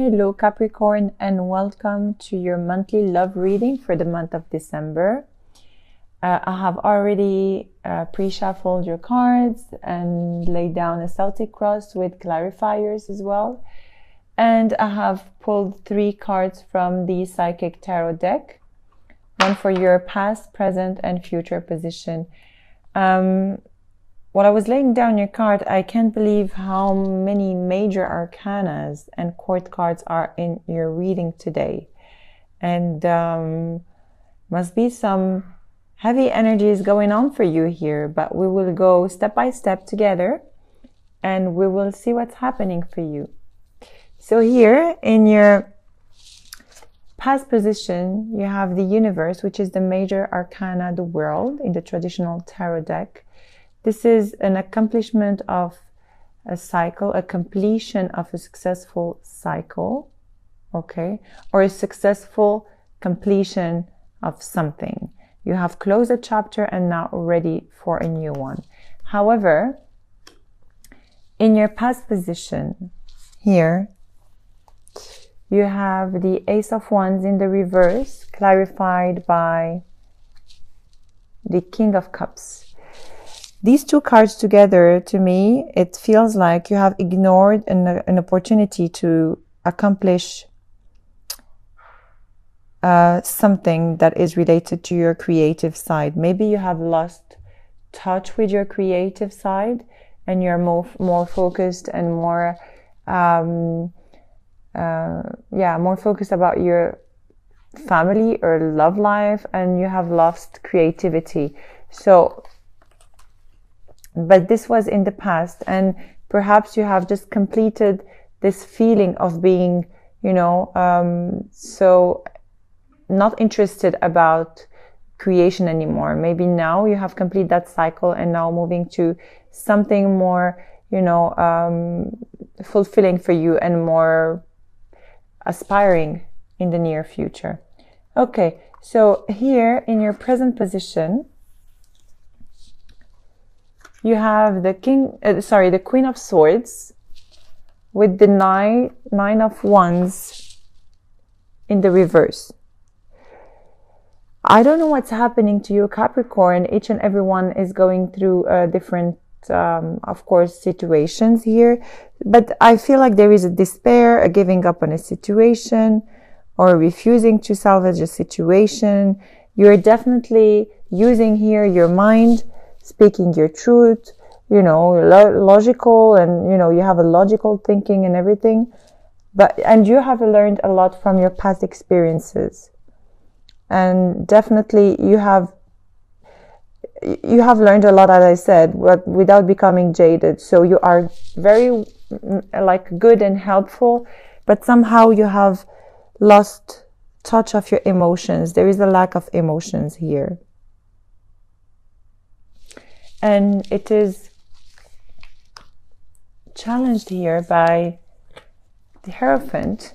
Hello Capricorn, and welcome to your monthly love reading for the month of December. I have already pre-shuffled your cards and laid down a Celtic cross with clarifiers as well. And I have pulled 3 cards from the Psychic Tarot deck, one for your past, present, and future position. While I was laying down your card, I can't believe how many major arcanas and court cards are in your reading today. And must be some heavy energies going on for you here, but we will go step by step together and we will see what's happening for you. So here in your past position, you have the universe, which is the major arcana, the world, in the traditional tarot deck. This is an accomplishment of a cycle, a completion of a successful cycle, okay? Or a successful completion of something. You have closed a chapter and now ready for a new one. However, in your past position here, you have the Ace of Wands in the reverse, clarified by the King of Cups. These 2 cards together, to me, it feels like you have ignored an opportunity to accomplish something that is related to your creative side. Maybe you have lost touch with your creative side and you're more focused and more focused about your family or love life, and you have lost creativity. So but this was in the past, and perhaps you have just completed this feeling of being, so not interested about creation anymore. Maybe now you have completed that cycle and now moving to something more, fulfilling for you and more aspiring in the near future. Okay, so here in your present position, you have the Queen of Swords with the Nine of Wands in the reverse. I don't know what's happening to you, Capricorn. Each and everyone is going through different, of course, situations here. But I feel like there is a despair, a giving up on a situation, or refusing to salvage a situation. You're definitely using here your mind, speaking your truth, logical, and you have a logical thinking and everything, and you have learned a lot from your past experiences, and definitely you have learned a lot, as I said, but without becoming jaded. So you are very good and helpful, but somehow you have lost touch of your emotions. There is a lack of emotions here. And it is challenged here by the Hierophant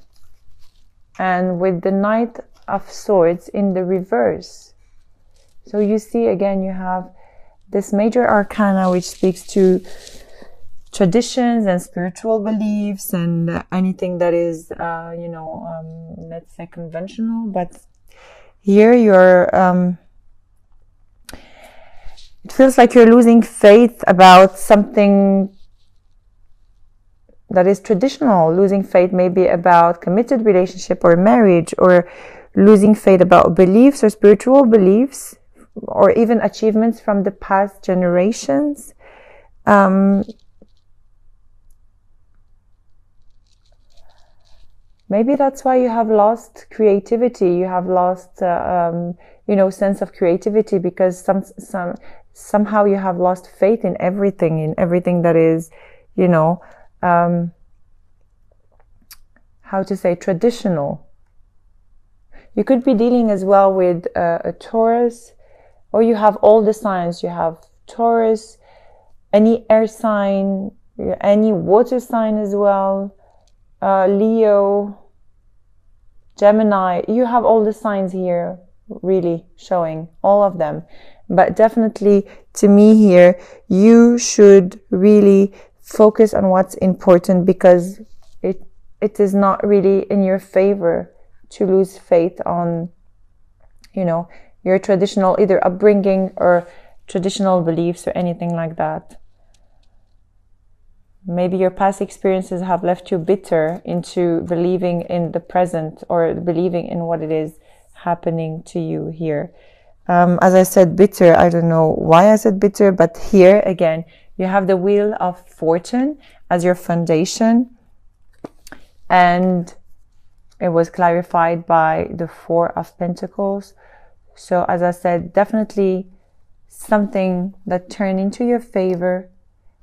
and with the Knight of Swords in the reverse. So you see, again, you have this major arcana which speaks to traditions and spiritual beliefs and anything that is, let's say conventional. But here you're... it feels like you're losing faith about something that is traditional, losing faith maybe about committed relationship or marriage, or losing faith about beliefs or spiritual beliefs, or even achievements from the past generations. Maybe that's why you have lost creativity. You have lost, sense of creativity, because somehow you have lost faith in everything that is, how to say, traditional. You could be dealing as well with a Taurus, or you have all the signs. You have Taurus, any air sign, any water sign as well, Leo, Gemini. You have all the signs here, really showing all of them. But definitely, to me here, you should really focus on what's important, because it is not really in your favor to lose faith on, you know, your traditional either upbringing or traditional beliefs or anything like that. Maybe your past experiences have left you bitter into believing in the present or believing in what it is happening to you here. As I said, bitter, I don't know why I said bitter, but here again, you have the Wheel of Fortune as your foundation. And it was clarified by the Four of Pentacles. So as I said, definitely something that turned into your favor,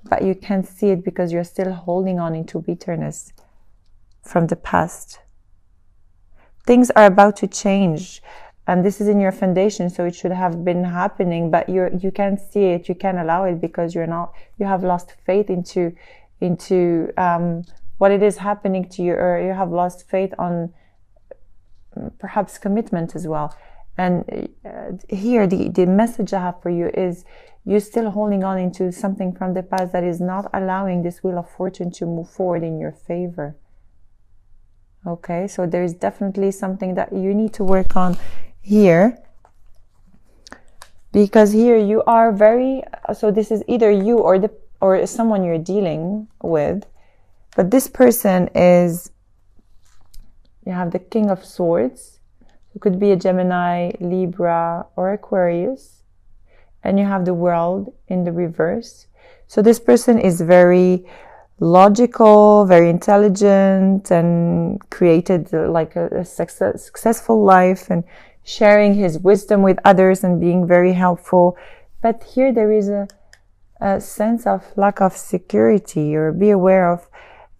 but you can't see it because you're still holding on into bitterness from the past. Things are about to change, and this is in your foundation, so it should have been happening, but you can't see it, you can't allow it because you have lost faith into what it is happening to you, or you have lost faith on perhaps commitment as well. And here the message I have for you is you're still holding on into something from the past that is not allowing this Wheel of Fortune to move forward in your favor. Okay, so there is definitely something that you need to work on here, because here you are very, so this is either you or someone you're dealing with, but this person is, you have the King of Swords. It could be a Gemini, Libra, or Aquarius. And you have the World in the reverse. So this person is very logical, very intelligent, and created like a successful life and sharing his wisdom with others and being very helpful. But here there is a sense of lack of security, or be aware of,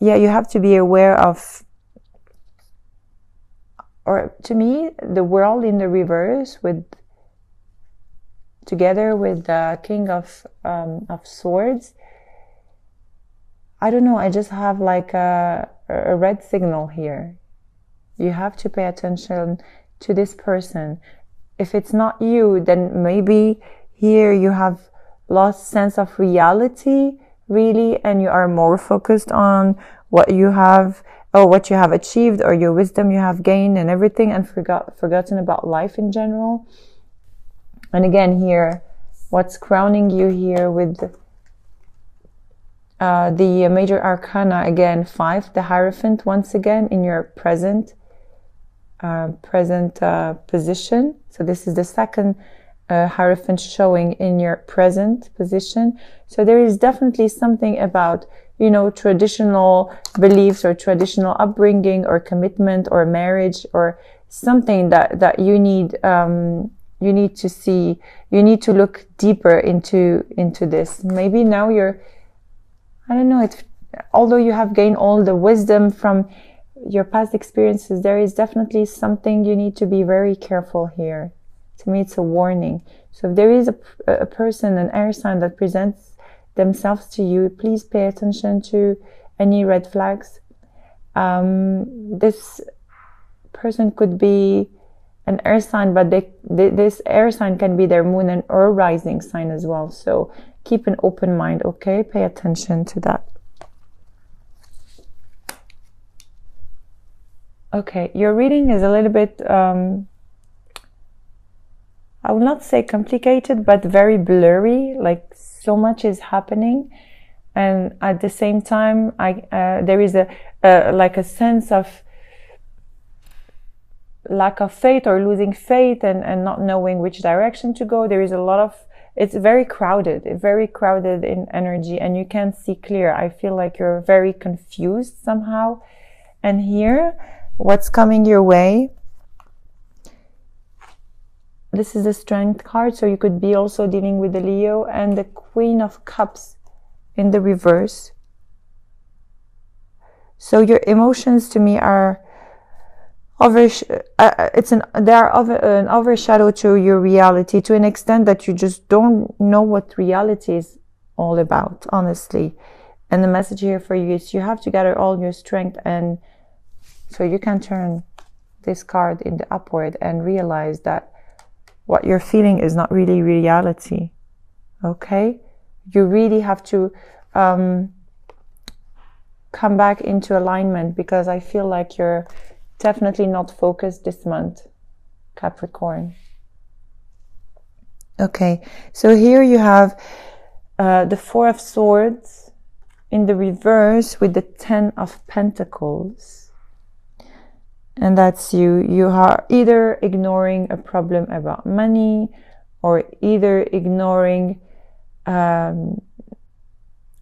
yeah, you have to be aware of, or to me, the World in the reverse together with the King of Swords. I don't know, I just have like a red signal here. You have to pay attention to this person. If it's not you, then maybe here you have lost sense of reality, really, and you are more focused on what you have, or what you have achieved, or your wisdom you have gained and everything, and forgotten about life in general. And again here, what's crowning you here with the major arcana, again 5, the Hierophant, once again in your present position. So this is the second Hierophant showing in your present position. So there is definitely something about, you know, traditional beliefs or traditional upbringing or commitment or marriage or something that you need to see. You need to look deeper into this. Maybe now you're, I don't know, although you have gained all the wisdom from your past experiences, there is definitely something you need to be very careful here. To me, it's a warning. So if there is a person, an air sign that presents themselves to you, please pay attention to any red flags. This person could be an air sign, but this air sign can be their moon and or rising sign as well. So keep an open mind, okay? Pay attention to that. Okay, your reading is a little bit, I will not say complicated, but very blurry, like so much is happening. And at the same time, there is like a sense of lack of faith or losing faith and not knowing which direction to go. There is a lot of, it's very crowded in energy, and you can't see clear. I feel like you're very confused somehow. And here, what's coming your way? This is the Strength card, so you could be also dealing with the Leo, and the Queen of Cups in the reverse. So your emotions to me are they are an overshadow to your reality, to an extent that you just don't know what reality is all about, honestly. And the message here for you is you have to gather all your strength, and so you can turn this card in the upward and realize that what you're feeling is not really reality. Okay? You really have to come back into alignment, because I feel like you're definitely not focused this month, Capricorn. Okay, so here you have the Four of Swords in the reverse with the Ten of Pentacles. And that's you are either ignoring a problem about money, or either ignoring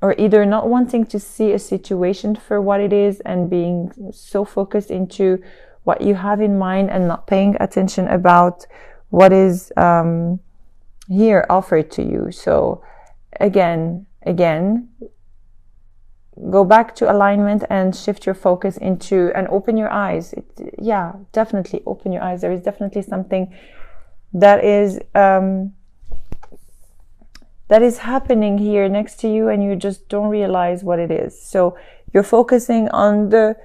or either not wanting to see a situation for what it is and being so focused into what you have in mind and not paying attention about what is here offered to you. So again, go back to alignment and shift your focus into, and open your eyes. Yeah, definitely open your eyes. There is definitely something that is happening here next to you, and you just don't realize what it is. So you're focusing on the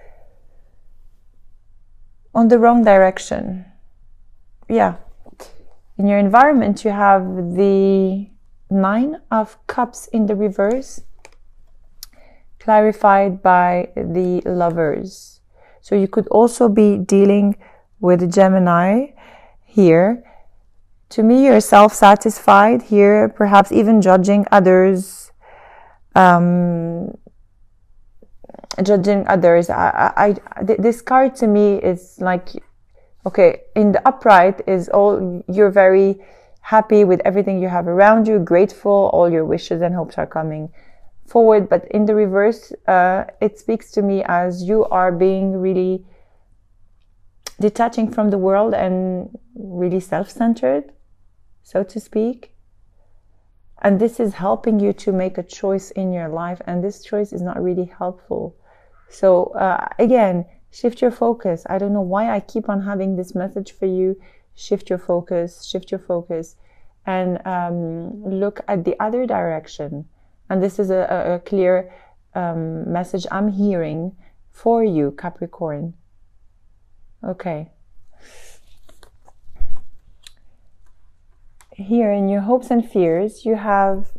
wrong direction. Yeah. In your environment, you have the Nine of Cups in the reverse, clarified by the Lovers. So you could also be dealing with Gemini here. To me, you're self-satisfied here, perhaps even judging others. This card to me is like, okay, in the upright is all, you're very happy with everything you have around you, grateful, all your wishes and hopes are coming forward. But in the reverse, it speaks to me as you are being really detaching from the world and really self-centered, so to speak. And this is helping you to make a choice in your life, and this choice is not really helpful. So again, shift your focus. I don't know why I keep on having this message for you. Shift your focus, and look at the other direction. And this is a clear message I'm hearing for you, Capricorn. Okay. Here in your hopes and fears, you have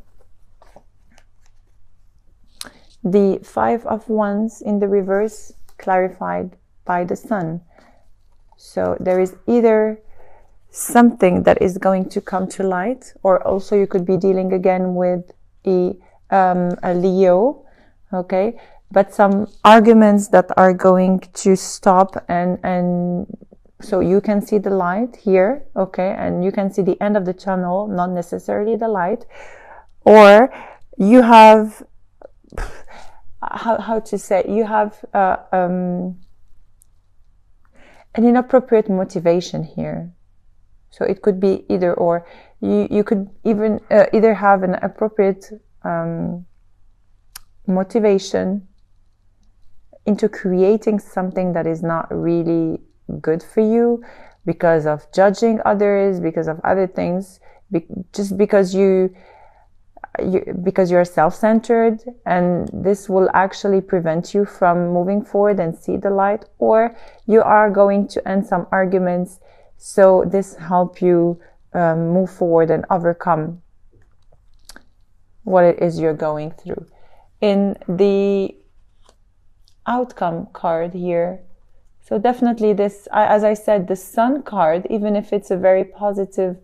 the Five of Wands in the reverse, clarified by the Sun. So there is either something that is going to come to light, or also you could be dealing again with a Leo, okay? But some arguments that are going to stop, and so you can see the light here, okay? And you can see the end of the tunnel, not necessarily the light. Or you have, how to say, you have an inappropriate motivation here. So it could be either or. You could even either have an appropriate motivation into creating something that is not really good for you, because of judging others, because of other things, just because you're self-centered, and this will actually prevent you from moving forward and see the light. Or you are going to end some arguments, so this help you move forward and overcome what it is you're going through. In the outcome card here, so definitely this, as I said, the Sun card, even if it's a very positive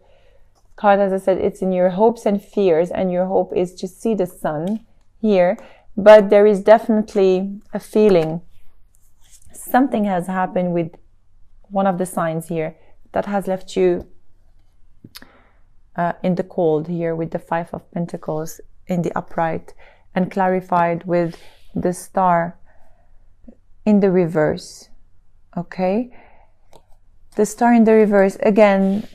card, as I said, it's in your hopes and fears, and your hope is to see the sun here. But there is definitely a feeling something has happened with one of the signs here that has left you in the cold here, with the Five of Pentacles in the upright, and clarified with the Star in the reverse. Okay, the Star in the reverse, again,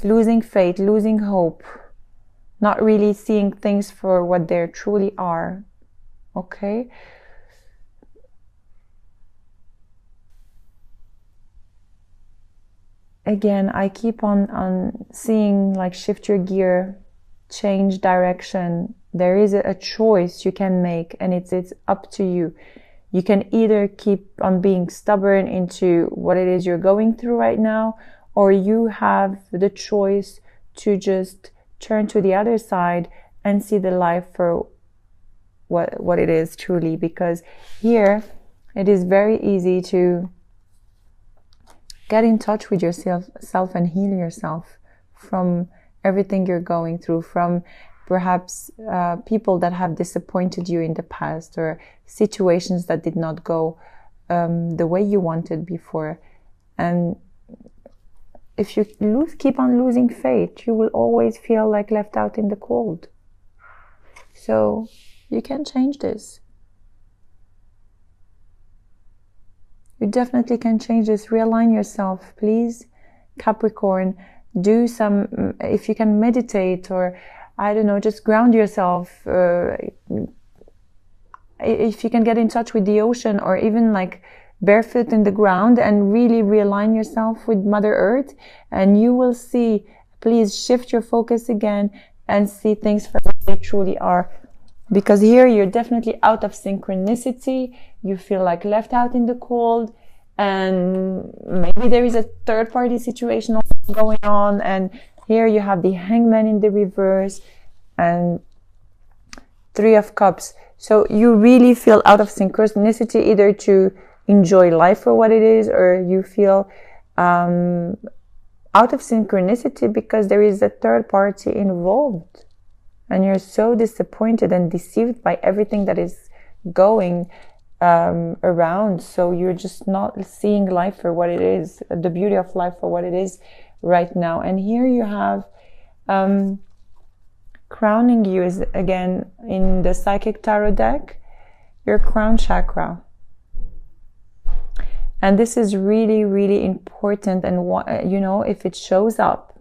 losing faith, losing hope, not really seeing things for what they truly are. Okay, again, I keep on seeing, like, shift your gear, change direction. There is a choice you can make, and it's up to you. You can either keep on being stubborn into what it is you're going through right now, or you have the choice to just turn to the other side and see the life for what it is truly, because here it is very easy to get in touch with yourself and heal yourself from everything you're going through, from perhaps people that have disappointed you in the past, or situations that did not go the way you wanted before. And if you keep on losing faith, you will always feel like left out in the cold. So you can change this. You definitely can change this. Realign yourself, please, Capricorn. Do some, if you can meditate, or I don't know, just ground yourself. If you can get in touch with the ocean, or even like barefoot in the ground, and really realign yourself with Mother Earth, and you will see, please shift your focus again and see things for what they truly are. Because here you're definitely out of synchronicity. You feel like left out in the cold, and maybe there is a third party situation also going on. And here you have the Hangman in the reverse and Three of Cups. So you really feel out of synchronicity, either to enjoy life for what it is, or you feel out of synchronicity because there is a third party involved. And you're so disappointed and deceived by everything that is going around. So you're just not seeing life for what it is, the beauty of life for what it is right now. And here you have crowning you is, again, in the Psychic Tarot deck, your crown chakra. And this is really, really important. And you know, if it shows up,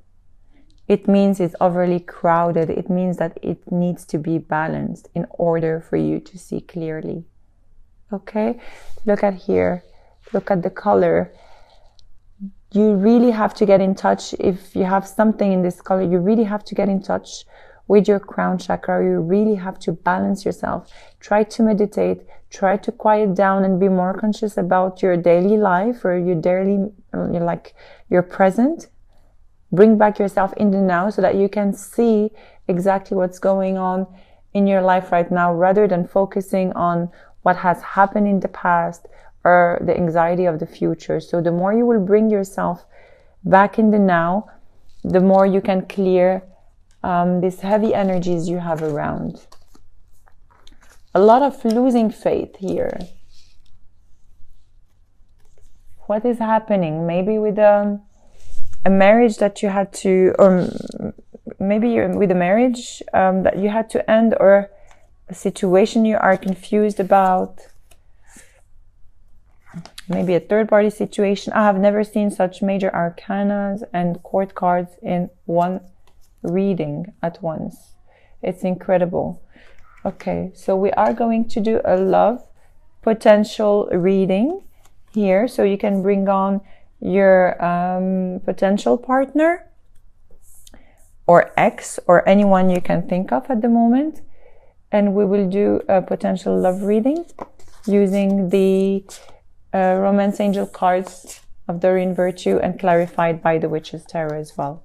it means it's overly crowded. It means that it needs to be balanced in order for you to see clearly. Okay? Look at here. Look at the color. You really have to get in touch. If you have something in this color, you really have to get in touch with your crown chakra. You really have to balance yourself. Try to meditate. Try to quiet down and be more conscious about your daily life, or your daily, like your present. Bring back yourself in the now so that you can see exactly what's going on in your life right now, rather than focusing on what has happened in the past or the anxiety of the future. So the more you will bring yourself back in the now, the more you can clear these heavy energies you have around. A lot of losing faith here. What is happening? Maybe with a marriage that you had to, or maybe you're with a marriage that you had to end, or a situation you are confused about. Maybe a third party situation. I have never seen such major arcanas and court cards in one reading at once. It's incredible. Okay, so we are going to do a love potential reading here, so you can bring on your potential partner or ex, or anyone you can think of at the moment, and we will do a potential love reading using the Romance Angel cards of Doreen Virtue, and clarified by the Witch's Tarot as well.